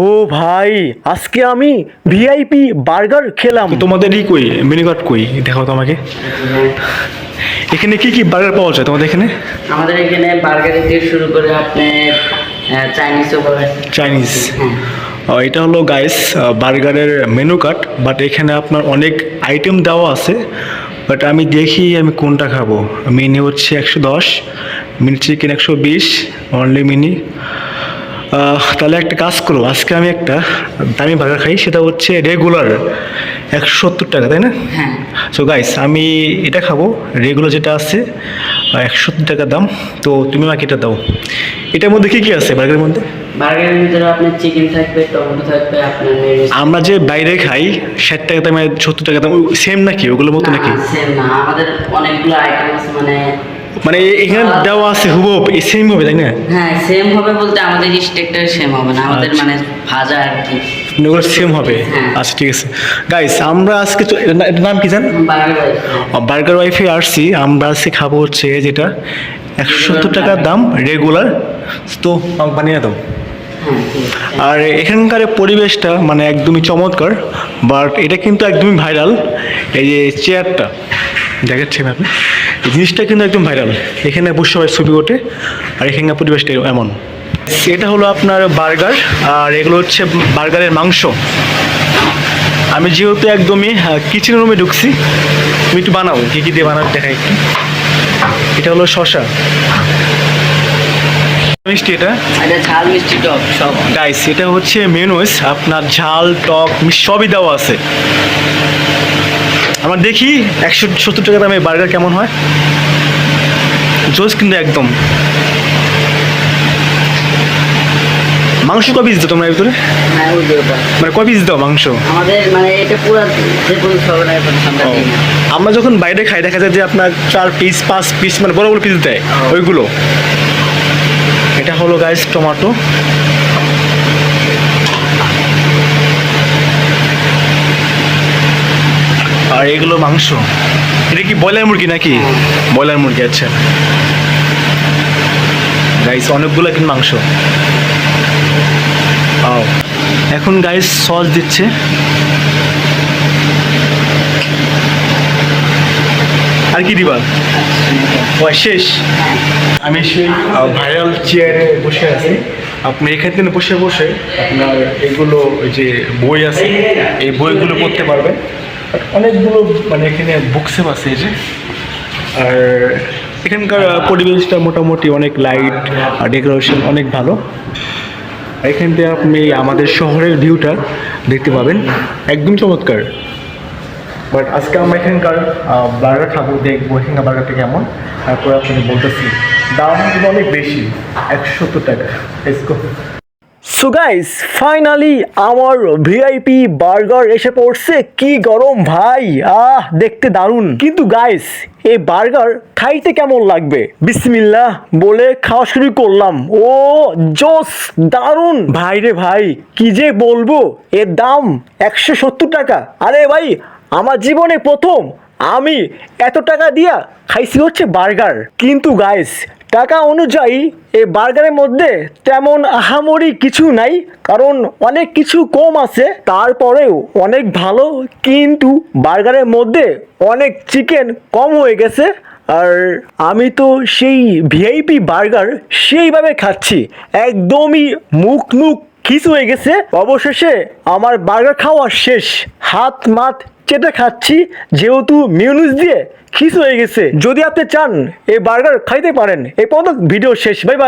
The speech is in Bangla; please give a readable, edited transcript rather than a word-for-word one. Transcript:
ও ভাই, আজকে আমি ভিআইপি বার্গার খেলাম। তোমাদেরই কই মেনু কার্ড কই দেখাও তো আমাকে। এখানে কি কি বার্গার পাওয়া যায় তোমাদের এখানে? আমাদের এখানে বার্গারের দিয়ে শুরু করে আপনি চাইনিজও পাবেন। চাইনিজ। এটা হলো গাইস বার্গারের মেনু কার্ড, বাট এখানে আপনার অনেক আইটেম দেওয়া আছে, বাট আমি দেখি আমি কোনটা খাবো। মিনি হচ্ছে 110, মিনি চিকেন 120, অনলি মিনি। তাহলে একটা কাজ করো, আজকে আমি একটা দামি বার্গার খাই, সেটা হচ্ছে রেগুলার 170 টাকা, তাই না? হ্যাঁ, সো গাইস আমি এটা খাবো, রেগুলার যেটা আছে 170 টাকা দাম। তো তুমি আমাকে এটা দাও। এটার মধ্যে কি কি আছে বার্গারের মধ্যে? বার্গারের ভিতরে আপনার চিকেন থাকবে, টমেটো থাকবে, আপনার আমরা যে বাইরে খাই 60 টাকা দামে 70 টাকা দাম, সেম নাকি ওগুলোর মতো নাকি? সেম না, আমাদের অনেকগুলো আইটেম আছে মানে এখানে দেওয়া আছে হুবহু সেম হবে, তাই না? হ্যাঁ সেম হবে বলতে আমাদের স্টেকটা সেম হবে না, আমাদের আচ্ছা। মানে ভাজা আর কি ওগুলো সেম হবে। হ্যাঁ। আচ্ছা ঠিক আছে গাইস, আমরা আজকে এটার নাম কি জান? বার্গার। বার্গার ওয়াইফে আসছি, আমরা আজকে খাবো হচ্ছে যেটা 170 টাকা দাম রেগুলার। তো আমাকে বানিয়ে দাও। হ্যাঁ ঠিক আছে। আর এখানকার পরিবেশটা মানে একদমই চমৎকার, বাট এটা কিন্তু একদমই ভাইরাল। এই যে চেয়ারটা দেখাচ্ছি আপনি, এই জিনিসটা কিন্তু একদম ভাইরাল। এখানে বসে সবাই ছবি ওঠে, আর এখানকার পরিবেশটা এমন। এটা হলো আপনার বার্গার, আর এগুলো হচ্ছে বার্গারের মাংস। আমি যেহেতু একদমই কিচেন রুমে ঢুকছি, তুমি একটু বানাও, কী কী দিয়ে বানাও দেখাই একটু। এটা হলো শসা মিষ্টি, এটা এটা ঝাল মিষ্টি টক সব। গাইস এটা হচ্ছে মেনুস, আপনার ঝাল টক মিষ্টি সবই দেওয়া আছে। আমরা দেখি 170 টাকা দামে বার্গার কেমন হয়। জোস কিন্তু একদম। মাংস কয় পিস দাও তোমরা এর ভিতরে? হ্যাঁ ওই যে ওটা। মানে কয় পিস দাও মাংস? আমাদের মানে এটা পুরো যে কোনো সব টাকা আমরা ও, দিই না। আমরা যখন বাইরে খাই দেখা যায় যে আপনার 4 পিস 5 পিস মানে বড় বড় পিস দেয় ওইগুলো। এটা হলো গাইস টমেটো। আর এগুলো মাংস। এটা কি ব্রয়লার মুরগি নাকি? ব্রয়লার মুরগি, আচ্ছা। গাইস অনেকগুলো কিন্তু মাংস। আও, এখন গাইস সস দিচ্ছে। আর কি দিবা? ও শেষ। আমি সেই ভাইরাল চেয়ারে বসে আছি। আপনি এখান থেকে বসে বসে আপনার এগুলো ওই যে বই আছে, এই বইগুলো পড়তে পারবেন। অনেকগুলো মানে এখানে বুকসেপ আছে এই যে। আর এখানকার পরিবেশটা মোটামুটি অনেক লাইট আর ডেকোরেশন অনেক ভালো। এখান থেকে আপনি আমাদের শহরের ভিউটা দেখতে পাবেন, একদম চমৎকার। বাট আজকে আমরা এখানকার বার্গার খাবো, দেখবো এখানকার বার্গারটা কেমন, তারপরে আপনাকে বলতেছি। দাম কিন্তু অনেক বেশি, 170 টাকা। Let's go. So guys, finally আমার ভিআইপি বার্গার এসে পড়ছে। কি গরম ভাই, দেখতে দারুণ। কিন্তু গাইস, এই বার্গার খাইতে কেমন লাগবে? বিসমিল্লাহ বলে খাওয়া শুরু করলাম। ও জোস, দারুণ ভাই রে ভাই, কি যে বলবো। এর দাম 170 টাকা। আরে ভাই, আমার জীবনে প্রথম আমি এত টাকা দিয়া খাইছি হচ্ছে বার্গার। কিন্তু গাইস, টাকা অনুযায়ী এই বার্গারের মধ্যে তেমন আহামরি কিছু নাই, কারণ অনেক কিছু কম আছে, তারপরেও অনেক ভালো। কিন্তু বার্গারের মধ্যে অনেক চিকেন কম হয়ে গেছে। আর আমি তো সেই ভিআইপি বার্গার সেইভাবে খাচ্ছি, একদমই মুখ খিচু হয়ে গেছে। অবশেষে আমার বার্গার খাওয়া শেষ, হাত মাত চেটে খাচ্ছি, যেহেতু মিউনিস দিয়ে খিচু হয়ে গেছে। যদি আপনি চান এই বার্গার খাইতে পারেন। এই পর্যন্ত ভিডিও শেষ, বাই বাই।